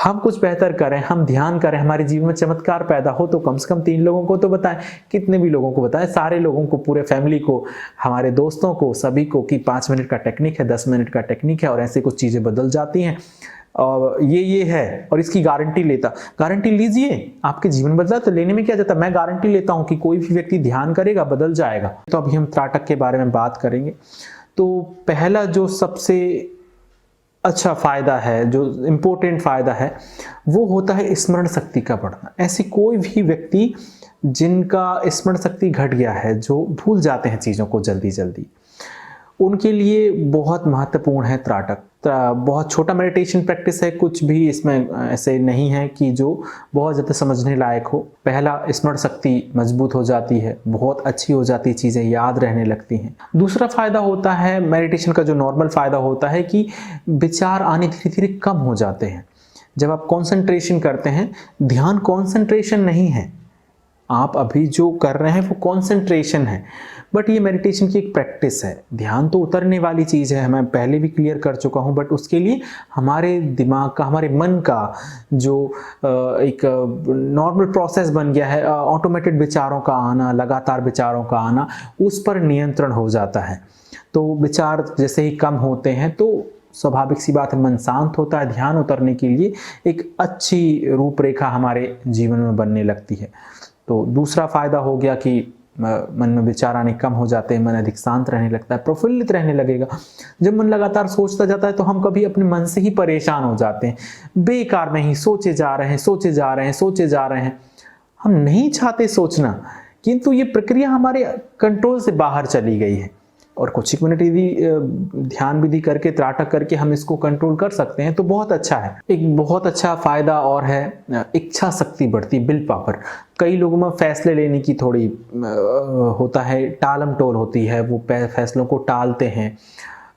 हम कुछ बेहतर करें, हम ध्यान करें, हमारे जीवन में चमत्कार पैदा हो तो कम से कम 3 लोगों को तो बताएं। कितने भी लोगों को बताएं, सारे लोगों को, पूरे फैमिली को, हमारे दोस्तों को, सभी को कि 5 मिनट का टेक्निक है, 10 मिनट का टेक्निक है और ऐसे कुछ चीज़ें बदल जाती हैं। और ये है और इसकी गारंटी लीजिए। आपके जीवन बदला तो लेने में क्या जाता है, मैं गारंटी लेता हूं कि कोई भी व्यक्ति ध्यान करेगा बदल जाएगा। तो अभी हम त्राटक के बारे में बात करेंगे। तो पहला जो सबसे अच्छा फायदा है, जो इम्पोर्टेंट फायदा है, वो होता है स्मरण शक्ति का बढ़ना। ऐसी कोई भी व्यक्ति जिनका स्मरण शक्ति घट गया है, जो भूल जाते हैं चीज़ों को जल्दी जल्दी, उनके लिए बहुत महत्वपूर्ण है त्राटक। बहुत छोटा मेडिटेशन प्रैक्टिस है, कुछ भी इसमें ऐसे नहीं है कि जो बहुत ज़्यादा समझने लायक हो। पहला, स्मरण शक्ति मजबूत हो जाती है, बहुत अच्छी हो जाती है, चीज़ें याद रहने लगती हैं। दूसरा फ़ायदा होता है मेडिटेशन का, जो नॉर्मल फ़ायदा होता है कि विचार आने धीरे धीरे कम हो जाते हैं। जब आप कॉन्सेंट्रेशन करते हैं, ध्यान कॉन्सेंट्रेशन नहीं है, आप अभी जो कर रहे हैं वो कंसंट्रेशन है, बट ये मेडिटेशन की एक प्रैक्टिस है। ध्यान तो उतरने वाली चीज़ है, मैं पहले भी क्लियर कर चुका हूँ, बट उसके लिए हमारे दिमाग का, हमारे मन का जो एक नॉर्मल प्रोसेस बन गया है, ऑटोमेटेड विचारों का आना, लगातार विचारों का आना, उस पर नियंत्रण हो जाता है। तो विचार जैसे ही कम होते हैं तो स्वाभाविक सी बात है, मन शांत होता है। ध्यान उतरने के लिए एक अच्छी रूपरेखा हमारे जीवन में बनने लगती है। तो दूसरा फायदा हो गया कि मन में विचार आने कम हो जाते हैं, मन अधिक शांत रहने लगता है, प्रफुल्लित रहने लगेगा। जब मन लगातार सोचता जाता है तो हम कभी अपने मन से ही परेशान हो जाते हैं, बेकार में ही सोचे जा रहे हैं। हम नहीं चाहते सोचना, किंतु ये प्रक्रिया हमारे कंट्रोल से बाहर चली गई है। और कुछ एक मिनट यदि ध्यान विधि करके, त्राटक करके हम इसको कंट्रोल कर सकते हैं तो बहुत अच्छा है। एक बहुत अच्छा फायदा और है, इच्छा शक्ति बढ़ती, विल पावर। कई लोगों में फैसले लेने की थोड़ी होता है, टालम टोल होती है, वो फैसलों को टालते हैं,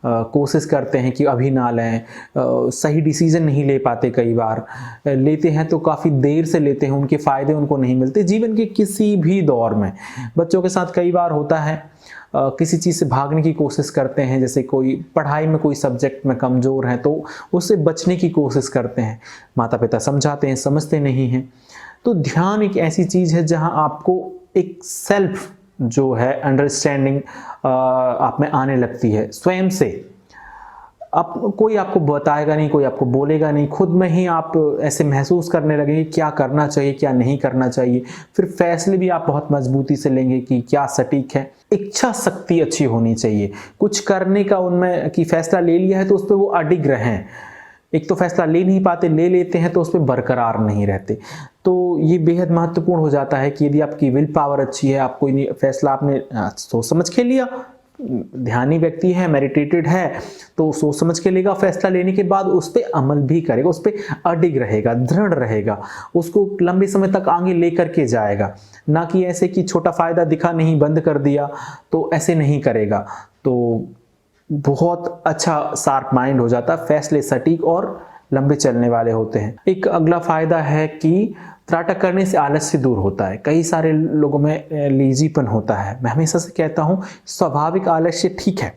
कोशिश करते हैं कि अभी ना लें, सही डिसीजन नहीं ले पाते, कई बार लेते हैं तो काफ़ी देर से लेते हैं, उनके फ़ायदे उनको नहीं मिलते। जीवन के किसी भी दौर में बच्चों के साथ कई बार होता है, किसी चीज़ से भागने की कोशिश करते हैं, जैसे कोई पढ़ाई में कोई सब्जेक्ट में कमज़ोर है तो उससे बचने की कोशिश करते हैं, माता पिता समझाते हैं, समझते नहीं हैं। तो ध्यान एक ऐसी चीज़ है जहां आपको एक सेल्फ जो है अंडरस्टैंडिंग आप में आने लगती है स्वयं से। आप, कोई आपको बताएगा नहीं, कोई आपको बोलेगा नहीं, खुद में ही आप ऐसे महसूस करने लगेंगे क्या करना चाहिए, क्या नहीं करना चाहिए। फिर फैसले भी आप बहुत मजबूती से लेंगे कि क्या सटीक है। इच्छा शक्ति अच्छी होनी चाहिए, कुछ करने का उनमें कि फैसला ले लिया है तो उस पर वो अडिग रहें। एक तो फैसला ले नहीं पाते, ले लेते हैं तो उस पर बरकरार नहीं रहते। तो ये बेहद महत्वपूर्ण हो जाता है कि यदि आपकी विल पावर अच्छी है, आप कोई फैसला आपने सोच समझ के लिया, ध्यानी व्यक्ति है, मेडिटेटेड है, तो सोच समझ के लेगा, फैसला लेने के बाद उस पर अमल भी करेगा, उस पर अडिग रहेगा, दृढ़ रहेगा, उसको लंबे समय तक आगे लेकर के जाएगा। ना कि ऐसे कि छोटा फायदा दिखा नहीं, बंद कर दिया, तो ऐसे नहीं करेगा। तो बहुत अच्छा शार्प माइंड हो जाता है, फैसले सटीक और लंबे चलने वाले होते हैं। एक अगला फायदा है कि त्राटक करने से आलस्य दूर होता है। कई सारे लोगों में लेजीपन होता है। मैं हमेशा से कहता हूँ, स्वाभाविक आलस्य ठीक है,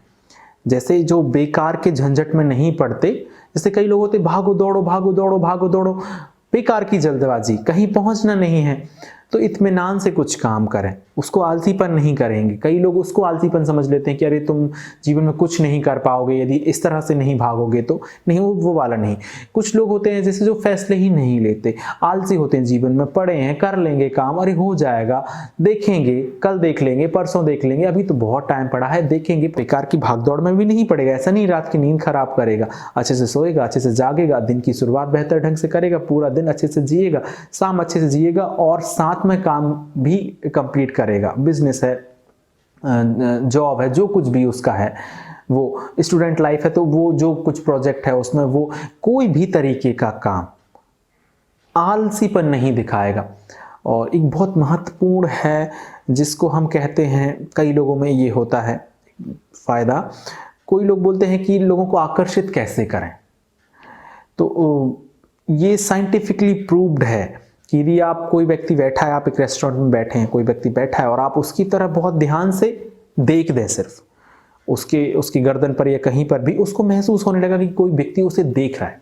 जैसे जो बेकार के झंझट में नहीं पड़ते। जैसे कई लोग होते, भागो दौड़ो, बेकार की जल्दबाजी, कहीं पहुंचना नहीं है, तो इत्मीनान से कुछ काम करें, उसको आलसीपन नहीं करेंगे। कई लोग उसको आलसीपन समझ लेते हैं कि अरे तुम जीवन में कुछ नहीं कर पाओगे यदि इस तरह से नहीं भागोगे तो। नहीं, वो वाला नहीं। कुछ लोग होते हैं जैसे जो फैसले ही नहीं लेते, आलसी होते हैं, जीवन में पड़े हैं, कर लेंगे काम, अरे हो जाएगा, देखेंगे, कल देख लेंगे, परसों देख लेंगे, अभी तो बहुत टाइम पड़ा है, देखेंगे। बेकार की भागदौड़ में भी नहीं पड़ेगा। ऐसा नहीं रात की नींद खराब करेगा, अच्छे से सोएगा, अच्छे से जागेगा, दिन की शुरुआत बेहतर ढंग से करेगा, पूरा दिन अच्छे से जिएगा, शाम अच्छे से जिएगा और साथ में काम भी कंप्लीट करेगा। बिजनेस है, जॉब है, जो कुछ भी उसका है, वो स्टूडेंट लाइफ है तो वो जो कुछ प्रोजेक्ट है उसमें वो कोई भी तरीके का काम आलसीपन नहीं दिखाएगा। और एक बहुत महत्वपूर्ण है जिसको हम कहते हैं, कई लोगों में ये होता है फायदा, कोई लोग बोलते हैं कि लोगों को आकर्षित कैसे करें। तो ये साइंटिफिकली प्रूव्ड है कि यदि आप, कोई व्यक्ति बैठा है, आप एक रेस्टोरेंट में बैठे हैं, कोई व्यक्ति बैठा है और आप उसकी तरफ बहुत ध्यान से देख दें, सिर्फ उसकी गर्दन पर या कहीं पर भी उसको महसूस होने लगा कि कोई व्यक्ति उसे देख रहा है,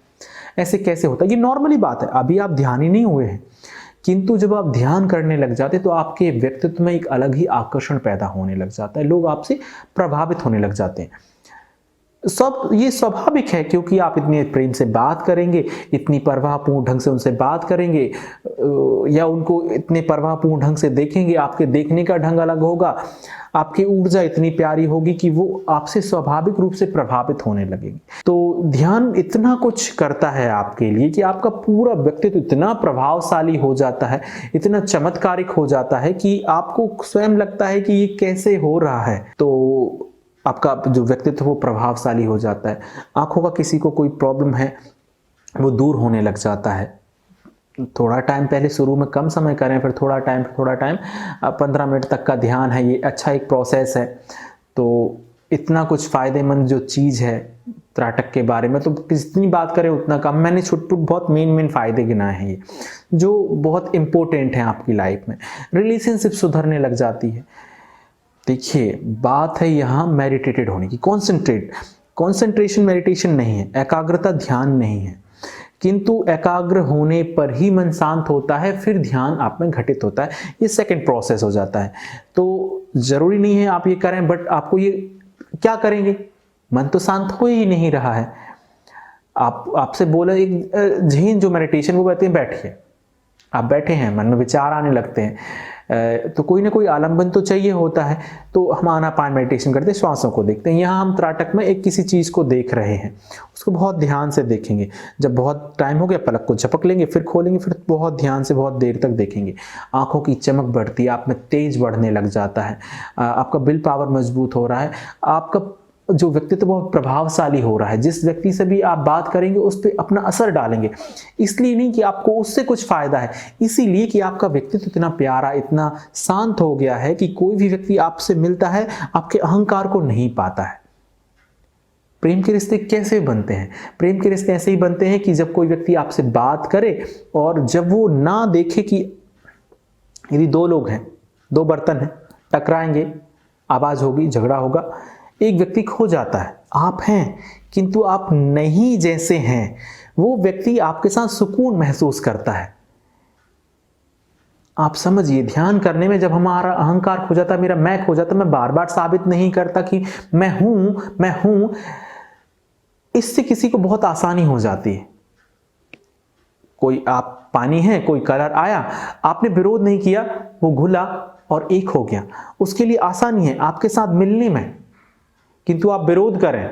ऐसे कैसे होता है? ये नॉर्मली बात है, अभी आप ध्यान ही नहीं हुए हैं, किंतु जब आप ध्यान करने लग जाते तो आपके व्यक्तित्व में एक अलग ही आकर्षण पैदा होने लग जाता है, लोग आपसे प्रभावित होने लग जाते हैं। सब ये स्वाभाविक है, क्योंकि आप इतने प्रेम से बात करेंगे, इतनी परवाहपूर्ण ढंग से उनसे बात करेंगे, या उनको इतने परवाहपूर्ण ढंग से देखेंगे, आपके देखने का ढंग अलग होगा, आपकी ऊर्जा इतनी प्यारी होगी कि वो आपसे स्वाभाविक रूप से प्रभावित होने लगेगी। तो ध्यान इतना कुछ करता है आपके लिए कि आपका पूरा व्यक्तित्व इतना प्रभावशाली हो जाता है, इतना चमत्कारिक हो जाता है कि आपको स्वयं लगता है कि ये कैसे हो रहा है। तो आपका जो व्यक्तित्व वो प्रभावशाली हो जाता है। आंखों का किसी को कोई प्रॉब्लम है वो दूर होने लग जाता है। थोड़ा टाइम पहले शुरू में कम समय करें, फिर थोड़ा टाइम 15 मिनट तक का ध्यान है, ये अच्छा एक प्रोसेस है। तो इतना कुछ फ़ायदेमंद जो चीज़ है त्राटक के बारे में, तो जितनी बात करें उतना कम। मैंने छोटे बहुत मेन फ़ायदे गिनाए हैं ये, जो बहुत इंपॉर्टेंट हैं आपकी लाइफ में। रिलेशनशिप सुधरने लग जाती है। देखिए, बात है यहाँ मेडिटेटेड होने की, कॉन्सेंट्रेशन मेडिटेशन नहीं है, एकाग्रता ध्यान नहीं है, किंतु एकाग्र होने पर ही मन शांत होता है, फिर ध्यान आप में घटित होता है। ये सेकंड प्रोसेस हो जाता है। तो जरूरी नहीं है आप ये करें, बट आपको ये क्या करेंगे, मन तो शांत हो ही नहीं रहा है। आपसे बोला एक जैन जो मेडिटेशन, वो कहते हैं बैठिए, आप बैठे हैं, मन में विचार आने लगते हैं, तो कोई ना कोई आलंबन तो चाहिए होता है। तो हम आनापान मेडिटेशन करते हैं, श्वासों को देखते हैं। यहाँ हम त्राटक में एक किसी चीज़ को देख रहे हैं, उसको बहुत ध्यान से देखेंगे। जब बहुत टाइम हो गया, पलक को झपक लेंगे, फिर खोलेंगे, फिर बहुत ध्यान से बहुत देर तक देखेंगे। आंखों की चमक बढ़ती है, आप में तेज बढ़ने लग जाता है, आपका विल पावर मजबूत हो रहा है, आपका जो व्यक्तित्व बहुत प्रभावशाली हो रहा है। जिस व्यक्ति से भी आप बात करेंगे उस पर अपना असर डालेंगे, इसलिए नहीं कि आपको उससे कुछ फायदा है, इसीलिए कि आपका व्यक्तित्व इतना प्यारा, इतना शांत हो गया है कि कोई भी व्यक्ति आपसे मिलता है आपके अहंकार को नहीं पाता है। प्रेम के रिश्ते कैसे बनते हैं? प्रेम के रिश्ते ऐसे ही बनते हैं कि जब कोई व्यक्ति आपसे बात करे और जब वो ना देखे कि यदि दो लोग हैं, दो बर्तन हैं, टकराएंगे, आवाज होगी, झगड़ा होगा, एक व्यक्ति खो जाता है, आप हैं किंतु आप नहीं जैसे हैं, वो व्यक्ति आपके साथ सुकून महसूस करता है। आप समझिए, ध्यान करने में जब हमारा अहंकार खो जाता, मेरा मैं खो जाता, मैं बार बार साबित नहीं करता कि मैं हूं, इससे किसी को बहुत आसानी हो जाती है। कोई आप पानी है, कोई कलर आया, आपने विरोध नहीं किया, वो घुला और एक हो गया, उसके लिए आसानी है आपके साथ मिलने में, किंतु आप विरोध करें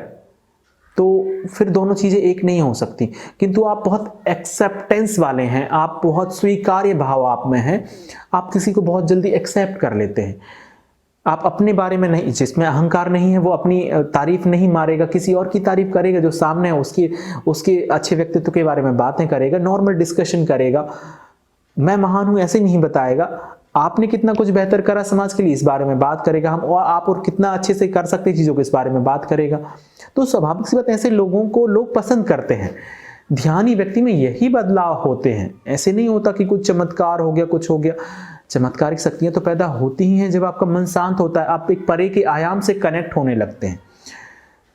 तो फिर दोनों चीजें एक नहीं हो सकती। किंतु आप बहुत एक्सेप्टेंस वाले हैं, आप बहुत स्वीकार्य भाव आप में हैं, आप किसी को बहुत जल्दी एक्सेप्ट कर लेते हैं। आप अपने बारे में नहीं, जिसमें अहंकार नहीं है वो अपनी तारीफ नहीं मारेगा, किसी और की तारीफ करेगा, जो सामने है उसके अच्छे व्यक्तित्व के बारे में बातें करेगा, नॉर्मल डिस्कशन करेगा, मैं महान हूं ऐसे नहीं बताएगा, आपने कितना कुछ बेहतर करा समाज के लिए इस बारे में बात करेगा, हम और आप और कितना अच्छे से कर सकते हैं चीजों को इस बारे में बात करेगा। तो स्वाभाविक सी बात, ऐसे लोगों को लोग पसंद करते हैं। ध्यानी व्यक्ति में यही बदलाव होते हैं। ऐसे नहीं होता कि कुछ चमत्कार हो गया, कुछ हो गया। चमत्कारिक शक्तियां तो पैदा होती ही हैं जब आपका मन शांत होता है, आप एक परे के आयाम से कनेक्ट होने लगते हैं।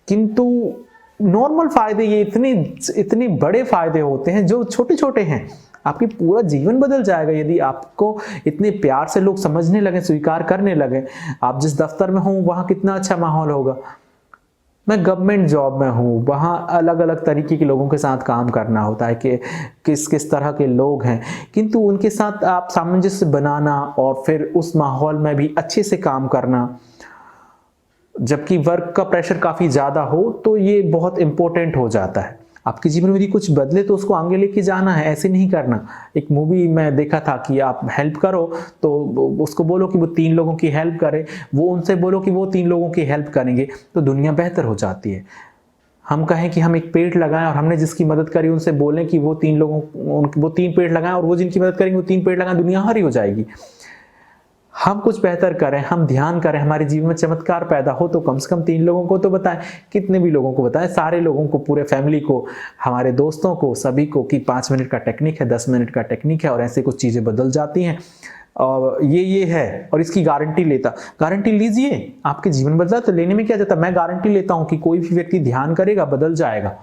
किंतु नॉर्मल फायदे ये इतने बड़े फायदे होते हैं जो छोटे छोटे हैं। आपकी पूरा जीवन बदल जाएगा यदि आपको इतने प्यार से लोग समझने लगे, स्वीकार करने लगे। आप जिस दफ्तर में हो वहां कितना अच्छा माहौल होगा। मैं गवर्नमेंट जॉब में हूँ, वहाँ अलग अलग तरीके के लोगों के साथ काम करना होता है कि किस तरह के लोग हैं, किंतु उनके साथ आप सामंजस्य बनाना और फिर उस माहौल में भी अच्छे से काम करना, जबकि वर्क का प्रेशर काफ़ी ज़्यादा हो तो ये बहुत इंपॉर्टेंट हो जाता है। आपके जीवन में यदि कुछ बदले तो उसको आगे लेके जाना है, ऐसे नहीं करना। एक मूवी में देखा था कि आप हेल्प करो तो उसको बोलो कि वो 3 लोगों की हेल्प करे, वो उनसे बोलो कि वो 3 लोगों की हेल्प करेंगे तो दुनिया बेहतर हो जाती है। हम कहें कि हम एक पेड़ लगाएं और हमने जिसकी मदद करी उनसे बोलें कि वो 3 पेड़ लगाएं और वो जिनकी मदद करेंगे वो 3 पेड़ लगाएं, दुनिया हरी हो जाएगी। हम कुछ बेहतर करें, हम ध्यान करें, हमारे जीवन में चमत्कार पैदा हो तो कम से कम 3 लोगों को तो बताएं, कितने भी लोगों को बताएं, सारे लोगों को, पूरे फैमिली को, हमारे दोस्तों को, सभी को, कि 5 मिनट का टेक्निक है, 10 मिनट का टेक्निक है और ऐसे कुछ चीज़ें बदल जाती हैं। और ये है और इसकी गारंटी लीजिए। आपके जीवन बदला तो लेने में क्या जाता, मैं गारंटी लेता हूँ कि कोई भी व्यक्ति ध्यान करेगा बदल जाएगा।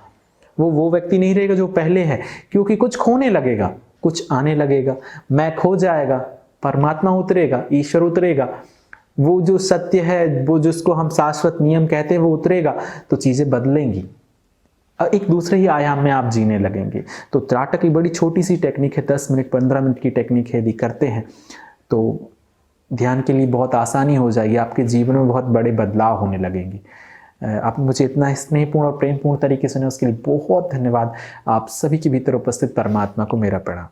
वो व्यक्ति नहीं रहेगा जो पहले है, क्योंकि कुछ खोने लगेगा, कुछ आने लगेगा, मैं खो जाएगा, परमात्मा उतरेगा, ईश्वर उतरेगा, वो जो सत्य है, वो जिसको हम शाश्वत नियम कहते हैं वो उतरेगा, तो चीजें बदलेंगी, एक दूसरे ही आयाम में आप जीने लगेंगे। तो त्राटक की बड़ी छोटी सी टेक्निक है, 10 मिनट 15 मिनट की टेक्निक है, यदि करते हैं तो ध्यान के लिए बहुत आसानी हो जाएगी, आपके जीवन में बहुत बड़े बदलाव होने लगेंगे। आप मुझे इतना स्नेहपूर्ण और प्रेमपूर्ण तरीके से सुने, उसके लिए बहुत धन्यवाद। आप सभी के भीतर उपस्थित परमात्मा को मेरा प्रणाम।